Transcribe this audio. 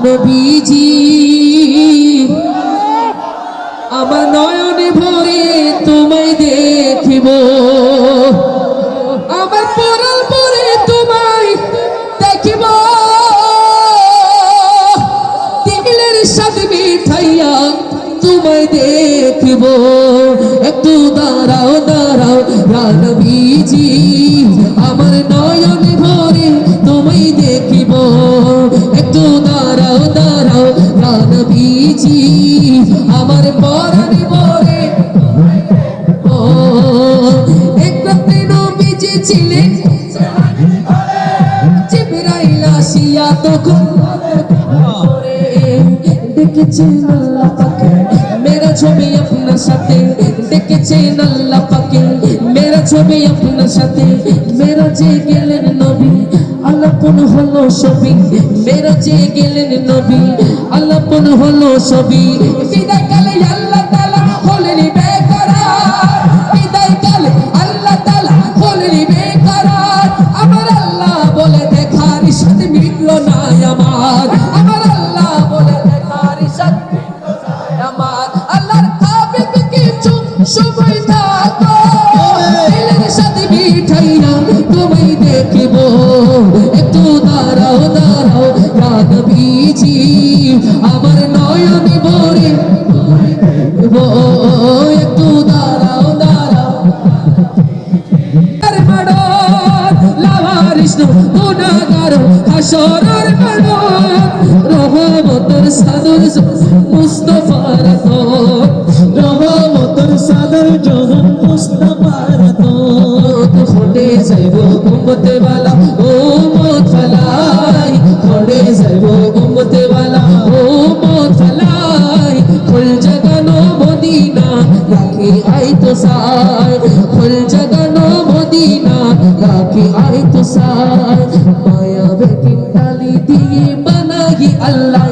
নবীজি আমার নয়নে ভরে তোমায় দেখিব, আমার পরাণ পরে তোমায় দেখিব, দিলের সাথে মিঠাইয়া তোমায় দেখিব। একটু দাঁড়াও দাঁড়াও ইয়া নবীজি আমার নয়নে ভরে তোমায় দেখিব। একটু দাঁড়াও দাঁড়াও ইয়া নবীজি আমার পরাণে ভরে একরাতে নবীজি ছিলেন জিবরাইল আসিয়া তখন দেখেছেন আল্লাহ পাকে মেরা ছবি আপনার সাথে, দেখেছেন আল্লাহ পাকে মেরা ছবি আপনার সাথে। মেরা যে গেলেন নবী আলাপন হলো ছবি, মেরা যে গেলেন নবী আলাপন হলো ছবি। বিদায় কালে আল্লাহ তাআলা হলেন বেকরার, বিদায় কালে আল্লাহ তাআলা হলেন বেকরার। আমার আল্লাহ বলে দেখার সাথে মিটল না আমার, আমার আল্লাহ বলে দেখার সাথে মিটল না আমার। আল্লাহর হাবিব কিছু সময় থাকো দিলের সাথে মিঠাইয়া তোমায় দেখিব। একটু দাঁড়াও দাঁড়াও ইয়া নবীজি আমার নয়নে ভরে দেখিব। একটু দাঁড়াও দাঁড়াও লাভারিস গুনাহগার হাসরের মাঠ রহমতের সাদর মুস্তাফার তো, রহমতের সাদর জবান মুস্তাফার তো। খোঁড়ে যাইব উম্মতে ওয়ালা ও মত ফলাই, খোঁড়ে যাইব উম্মতে ওয়ালা ও মত ফলাই। ফুল জাগানো মদিনা রাখি আই তো সাই, ফুল জাগানো মদিনা রাখি আই তো সাই। মায়া বেকিন ডালি দিয়ে বানাই আল্লাহ